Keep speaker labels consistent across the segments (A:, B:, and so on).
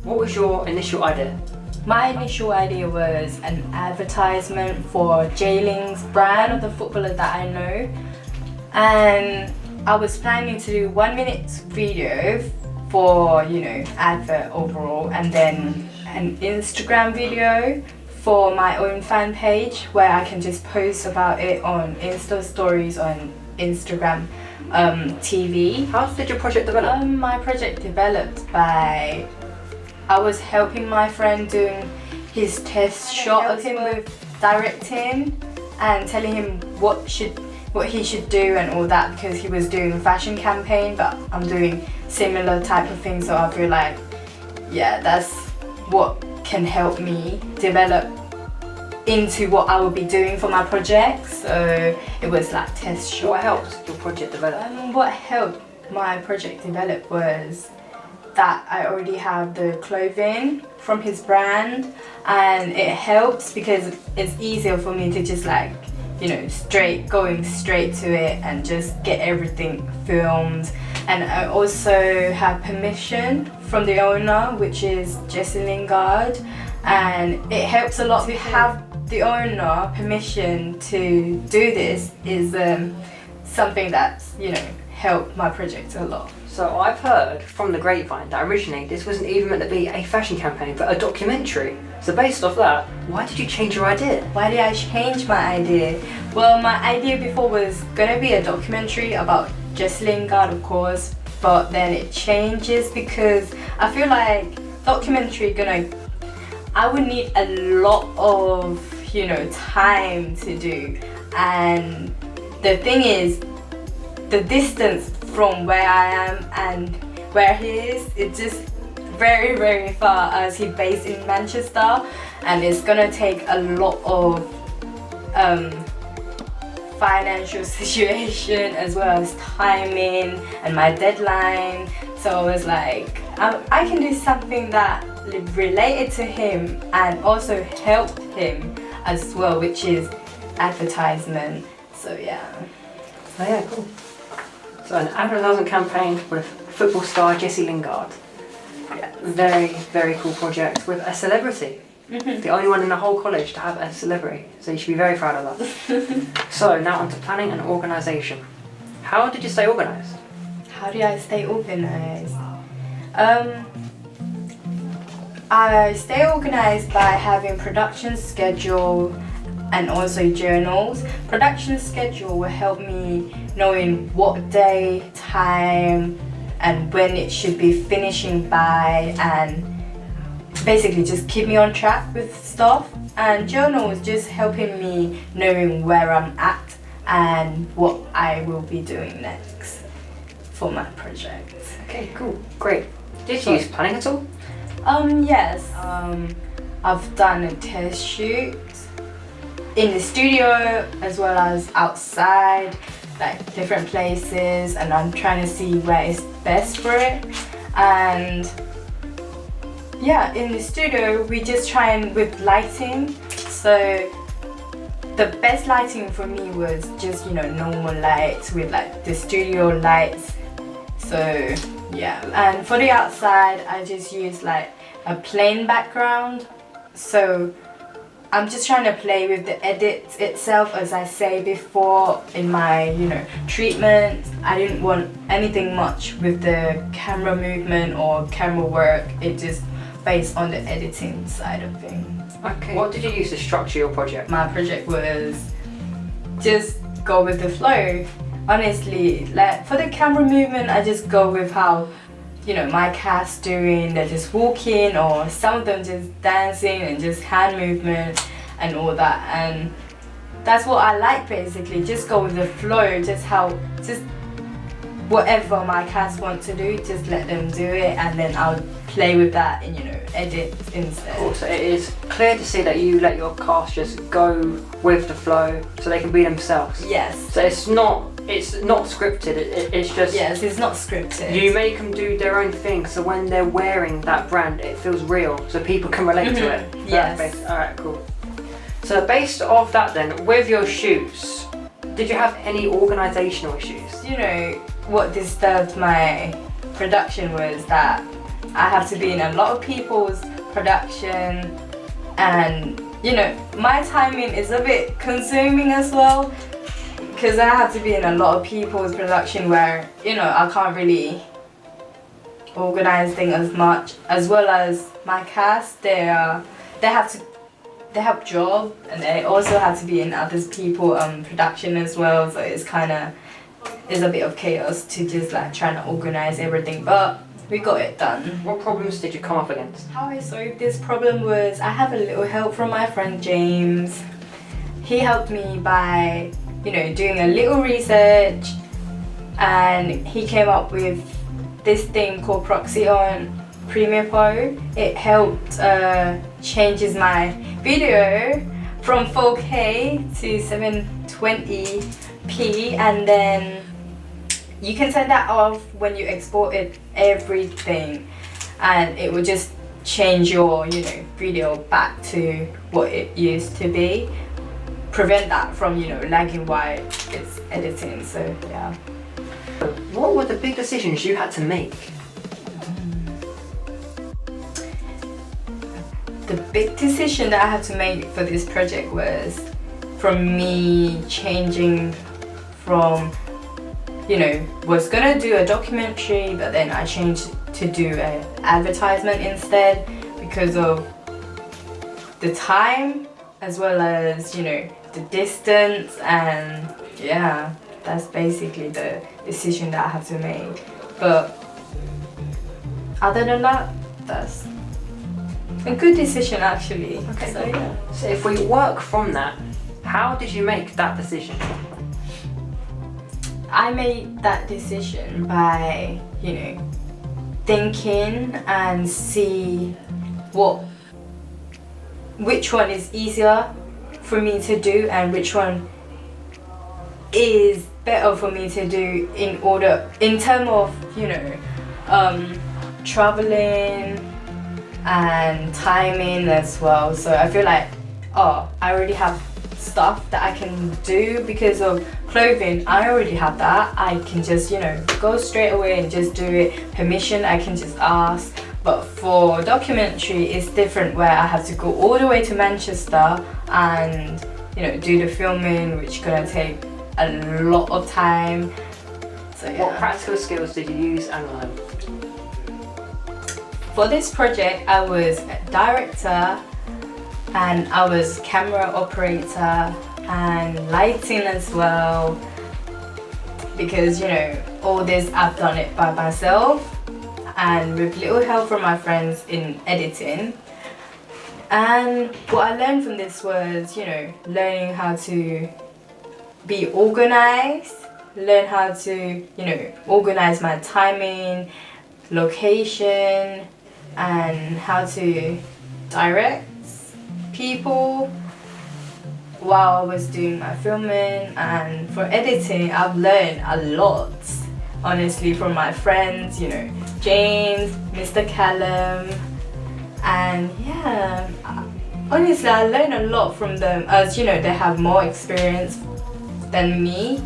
A: What was your initial idea?
B: My initial idea was an advertisement for J-Ling's brand, the footballer that I know, and I was planning to do 1 minute video for, advert overall, and then an Instagram video for my own fan page where I can just post about it on Insta stories on Instagram TV.
A: How did your project develop?
B: My project developed by I was helping my friend doing his test shot, helping him with directing and telling him what he should do and all that, because he was doing a fashion campaign, but I'm doing similar type of things, so I feel like, yeah, that's what can help me develop into what I will be doing for my project. So it was like test shot.
A: What helped your project develop?
B: What helped my project develop was that I already have the clothing from his brand, and it helps because it's easier for me to just going straight to it and just get everything filmed. And I also have permission from the owner, which is Jessie Lingard, and it helps a lot to have the owner permission to do this. Is something that's helped my project a lot.
A: So I've heard from the grapevine that originally this wasn't even meant to be a fashion campaign but a documentary. So based off that, why did you change your idea?
B: Why did I change my idea? Well, my idea before was gonna be a documentary about Jessie Lingard, of course, but then it changes because I feel like documentary I would need a lot of time to do, and the thing is the distance from where I am and where he is, it's just very, very far, as he's based in Manchester, and it's gonna take a lot of financial situation as well as timing and my deadline. So I was like, I can do something that related to him and also helped him as well, which is advertisement. So yeah.
A: Oh yeah, cool. So an advertising campaign with football star Jessie Lingard.
B: Yeah.
A: Very, very cool project with a celebrity. The only one in the whole college to have a celebrity. So you should be very proud of that. So now on to planning and organisation. How did you stay organised?
B: How do I stay organised? I stay organised by having production schedule and also journals. Production schedule will help me knowing what day, time, and when it should be finishing by, and basically just keep me on track with stuff. And journal is just helping me knowing where I'm at and what I will be doing next for my project.
A: Okay, cool, great. Did you use planning at all?
B: Yes. I've done a test shoot in the studio as well as outside, like different places, and I'm trying to see where is best for it. And yeah, in the studio we just try and with lighting. So the best lighting for me was just normal lights with like the studio lights. So yeah, and for the outside I just use like a plain background. So I'm just trying to play with the edit itself, as I say before in my treatment. I didn't want anything much with the camera movement or camera work. It just based on the editing side of things.
A: Okay. What did you use to structure your project?
B: My project was just go with the flow. Honestly, like for the camera movement, I just go with how my cast doing. They're just walking, or some of them just dancing and just hand movement and all that, and that's what I like basically. Just go with the flow, just whatever my cast want to do, just let them do it, and then I'll play with that and edit instead.
A: Cool. So it is clear to see that you let your cast just go with the flow so they can be themselves.
B: Yes.
A: So it's not scripted, it's just...
B: Yes, it's not scripted.
A: You make them do their own thing, so when they're wearing that brand, it feels real, so people can relate to it.
B: Yes.
A: Alright, cool. So based off that then, with your shoots, did you have any organisational issues?
B: What disturbed my production was that I have to be in a lot of people's production, and you know, my timing is a bit consuming as well, because I have to be in a lot of people's production where, you know, I can't really organize things as much, as well as my cast. They have job, and they also have to be in other people production as well, so it's a bit of chaos to just like trying to organize everything, but we got it done.
A: What problems did you come up against?
B: How I solved this problem was I have a little help from my friend James. He helped me by, you know, doing a little research, and he came up with this thing called Proxy on Premiere Pro. It helped changes my video from 4K to 720p, and then you can turn that off when you export it, everything, and it will just change your, you know, video back to what it used to be. Prevent that from, you know, lagging while it's editing. So yeah.
A: What were the big decisions you had to make?
B: The big decision that I had to make for this project was from me changing from, you know, was gonna do a documentary, but then I changed to do an advertisement instead because of the time, as well as, you know, the distance, and yeah, that's basically the decision that I had to make. But other than that, that's a good decision actually.
A: Okay.
B: So yeah.
A: So if we work from that, how did you make that decision?
B: I made that decision by, you know, thinking and see which one is easier for me to do and which one is better for me to do in terms of, you know, traveling and timing as well. So I feel like, oh, I already have stuff that I can do because of clothing. I already have that. I can just, you know, go straight away and just do it. Permission, I can just ask. But for documentary, it's different, where I have to go all the way to Manchester and, you know, do the filming, which is gonna take a lot of time. So yeah.
A: What practical skills did you use and learn?
B: For this project, I was a director, and I was camera operator and lighting as well, because, you know, all this I've done it by myself and with little help from my friends in editing. And what I learned from this was, you know, learning how to be organized, learn how to, you know, organize my timing, location, and how to direct people while I was doing my filming. And for editing, I've learned a lot, honestly, from my friends, you know, James, Mr. Callum, and yeah, honestly, I learned a lot from them, as, you know, they have more experience than me.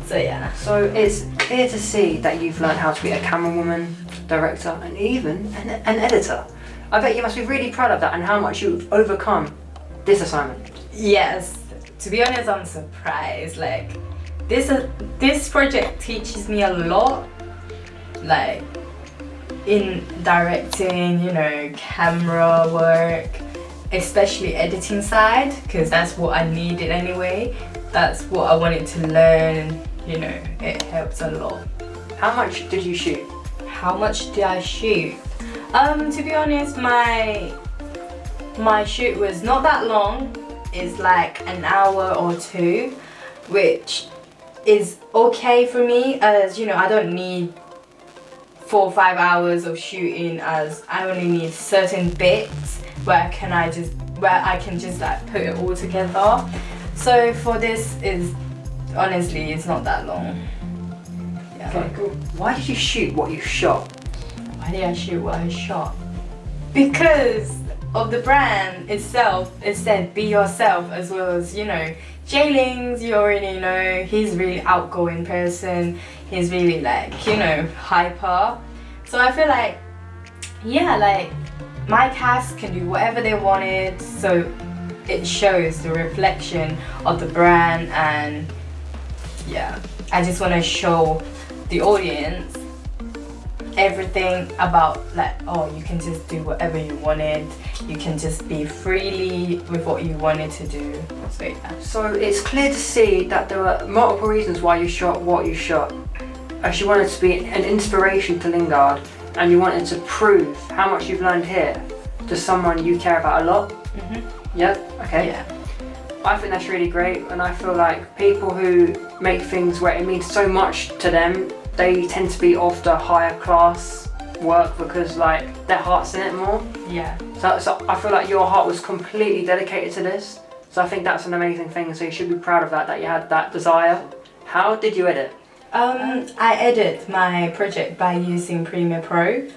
B: So yeah.
A: So it's clear to see that you've learned how to be a camerawoman, director, and even an editor. I bet you must be really proud of that and how much you've overcome this assignment.
B: Yes, to be honest, I'm surprised. Like, this project teaches me a lot, like in directing, you know, camera work, especially editing side, because that's what I needed anyway. That's what I wanted to learn, you know, it helps a lot.
A: How much did you shoot?
B: How much did I shoot? To be honest, my shoot was not that long. It's like an hour or two, which is okay for me, as, you know, I don't need 4 or 5 hours of shooting, as I only need certain bits where I can just like put it all together. So for this, is honestly, it's not that long. Yeah.
A: Okay, cool. Why did you shoot what you shot?
B: Why did I shoot what I shot? Because of the brand itself. It said be yourself, as well as, you know, Jaylings, you already know, he's really outgoing person. He's really, like, you know, hyper. So I feel like yeah, like my cast can do whatever they wanted, so it shows the reflection of the brand. And yeah, I just want to show the audience everything about, like, oh, you can just do whatever you wanted, you can just be freely with what you wanted to do. So yeah.
A: So it's clear to see that there were multiple reasons why you shot what you shot. As you wanted to be an inspiration to Lingard, and you wanted to prove how much you've learned here to someone you care about a lot. Yep, okay.
B: Yeah.
A: I think that's really great, and I feel like people who make things where it means so much to them, they tend to be of the higher class work because like their heart's in it more.
B: Yeah.
A: So I feel like your heart was completely dedicated to this. So I think that's an amazing thing. So you should be proud of that you had that desire. How did you edit?
B: I edit my project by using Premiere Pro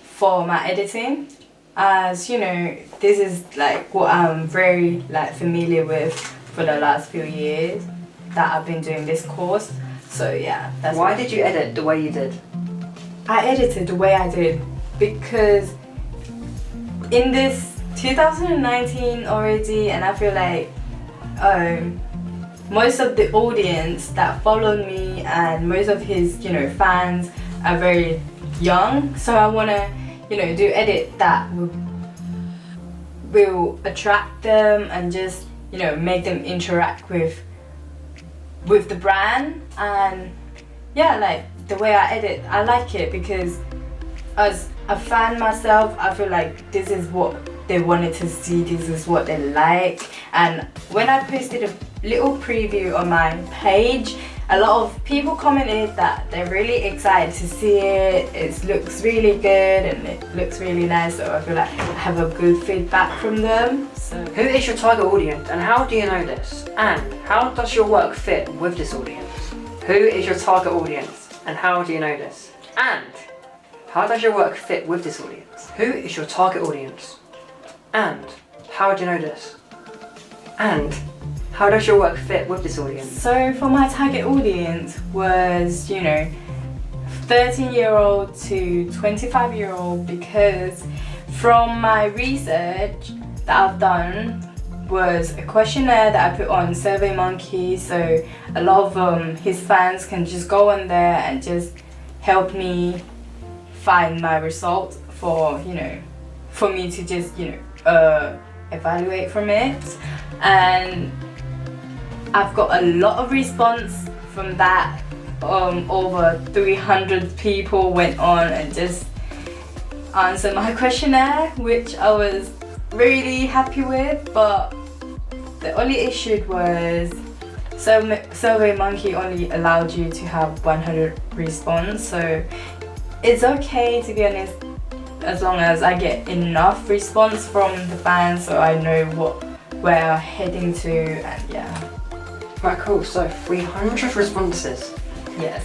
B: for my editing. As you know, this is like what I'm very like familiar with for the last few years that I've been doing this course. So yeah, that's
A: Why did you edit the way you did?
B: I edited the way I did because in this 2019 already, and I feel like most of the audience that followed me and most of his, you know, fans are very young. So I want to, you know, do edit that will attract them and just, you know, make them interact with the brand. And yeah, like the way I edit, I like it because as a fan myself, I feel like this is what they wanted to see, this is what they like. And when I posted a little preview on my page, a lot of people commented that they're really excited to see it. It looks really good and it looks really nice, so I feel like I have a good feedback from them. So
A: Who is your target audience and how do you know this? And how does your work fit with this audience? Who is your target audience and how do you know this? And how does your work fit with this audience? Who is your target audience? And how do you know this? And how does your work fit with this audience?
B: So for my target audience was, you know, 13-year-old to 25-year-old, because from my research that I've done was a questionnaire that I put on SurveyMonkey, so a lot of his fans can just go on there and just help me find my results for, you know, for me to just, you know, evaluate from it. And I've got a lot of response from that. Over 300 people went on and just answered my questionnaire, which I was really happy with. But the only issue was SurveyMonkey only allowed you to have 100 response, so it's okay, to be honest, as long as I get enough response from the fans so I know what we're heading to. And yeah.
A: Right, cool. So 300 responses.
B: Yes,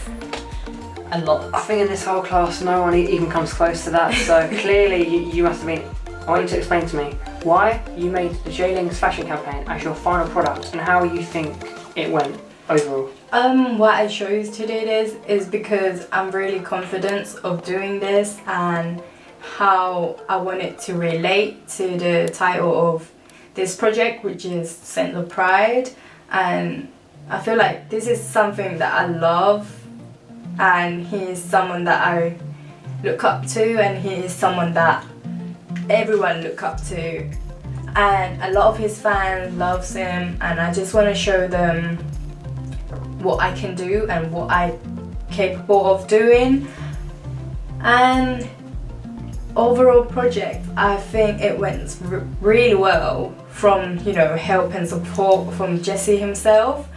B: a lot.
A: I think in this whole class no one even comes close to that, so clearly you must have been. I want you to explain to me why you made the J-Lings fashion campaign as your final product and how you think it went overall.
B: Why I chose to do this is because I'm really confident of doing this and how I want it to relate to the title of this project, which is Scent of Pride. And I feel like this is something that I love, and he is someone that I look up to, and he is someone that everyone look up to, and a lot of his fans loves him, and I just want to show them what I can do and what I'm capable of doing. And overall project, I think it went really well, from, you know, help and support from Jesse himself,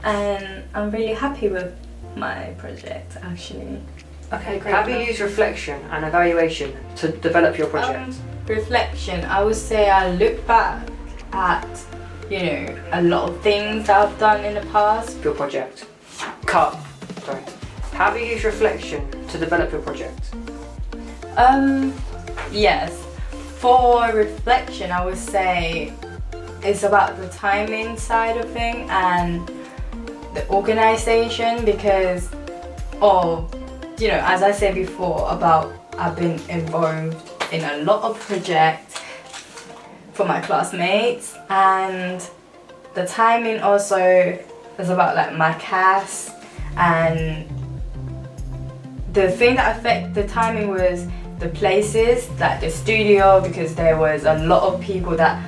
B: and I'm really happy with my project actually.
A: Okay, great. Have you used reflection and evaluation to develop your project?
B: Reflection, I would say I look back at, you know, a lot of things that I've done in the past.
A: Your project. Cut. Sorry. Have you used reflection to develop your project?
B: Yes. For reflection, I would say it's about the timing side of thing and the organization, because of, you know, as I said before about I've been involved in a lot of projects for my classmates, and the timing also is about like my cast. And the thing that affected the timing was the places, like the studio, because there was a lot of people that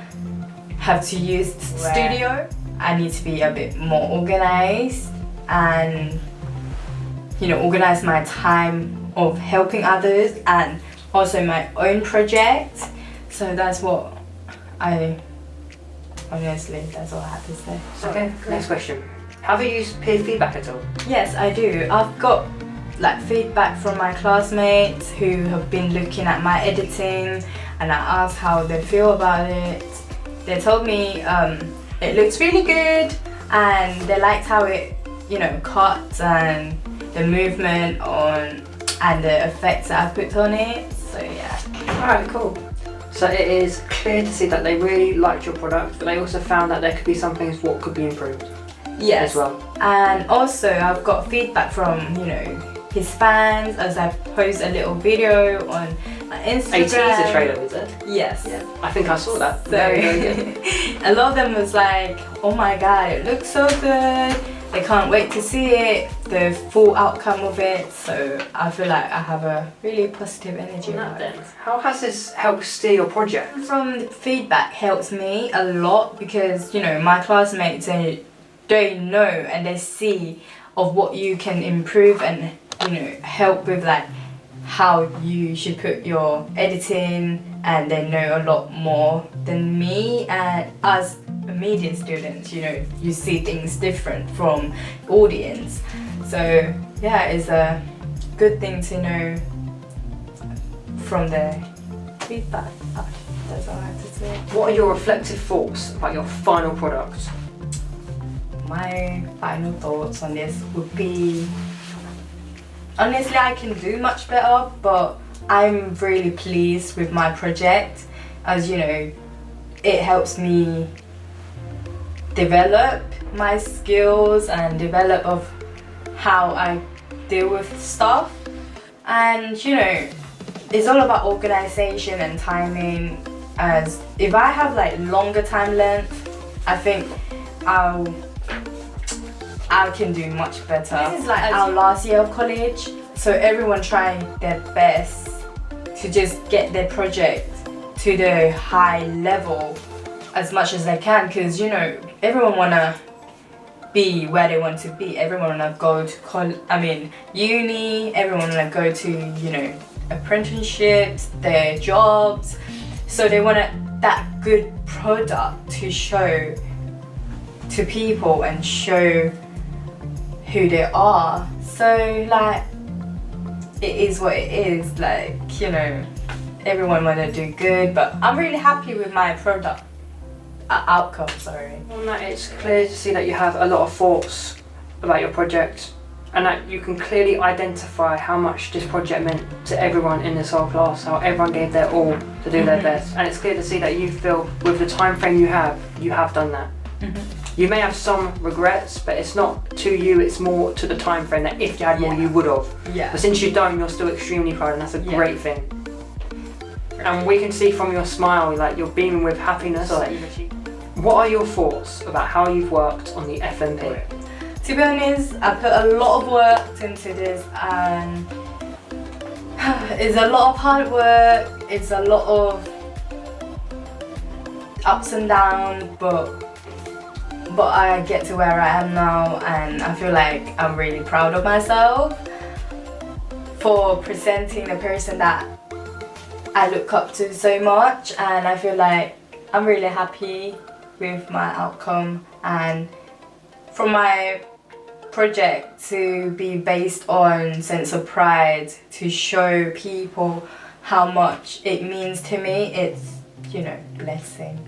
B: have to use the studio. I need to be a bit more organized and, you know, organize my time of helping others and also my own project. So that's what honestly, that's all I have to say.
A: Okay, next question. Have you used peer feedback at all?
B: Yes, I do. I've got like feedback from my classmates who have been looking at my editing, and I asked how they feel about it. They told me it looks really good, and they liked how it, you know, cuts and the movement on and the effects that I put on it. So yeah.
A: Alright, cool. So it is clear to see that they really liked your product, but they also found that there could be some things what could be improved.
B: Yes.
A: As well.
B: And also I've got feedback from, you know, his fans as I post a little video on Instagram.
A: A teaser trailer, is it?
B: Yes.
A: Yeah. I think I saw that.
B: So
A: Very, very good.
B: a lot of them was like, oh my god, it looks so good. They can't wait to see it, the full outcome of it. So I feel like I have a really positive energy about it.
A: How has this helped steer your project?
B: From the feedback helps me a lot because, you know, my classmates, they know and they see of what you can improve and, you know, help with like how you should put your editing, and they know a lot more than me. And as a media student, you know, you see things different from audience. So yeah, it's a good thing to know from the feedback. That's all I have to say.
A: What are your reflective thoughts about your final product?
B: My final thoughts on this would be, honestly, I can do much better, but I'm really pleased with my project, as you know, it helps me develop my skills and develop of how I deal with stuff. And you know, it's all about organization and timing, as if I have like longer time length, I think I can do much better. This is like our last year of college, so everyone trying their best to just get their project to the high level as much as they can, because you know, everyone wanna be where they want to be. Everyone wanna go to uni, everyone wanna go to, you know, apprenticeships, their jobs. So they want that good product to show to people and show who they are. So like, it is what it is. Like, you know, everyone wanna do good, but I'm really happy with my product outcome. Sorry.
A: Well, no, it's clear to see that you have a lot of thoughts about your project, and that you can clearly identify how much this project meant to everyone in this whole class, how everyone gave their all to do their best. And it's clear to see that you feel with the time frame you have done that. You may have some regrets, but it's not to you, it's more to the time frame, that if you had more you would have.
B: Yeah.
A: But since you don't, you're still extremely proud, and that's a great thing. And we can see from your smile, like, you're beaming with happiness that you've achieved. What are your thoughts about how you've worked on the FMP?
B: To be honest, I put a lot of work into this, and it's a lot of hard work, it's a lot of ups and downs, but I get to where I am now, and I feel like I'm really proud of myself for presenting the person that I look up to so much. And I feel like I'm really happy with my outcome, and from my project to be based on sense of pride, to show people how much it means to me, it's, you know, blessing.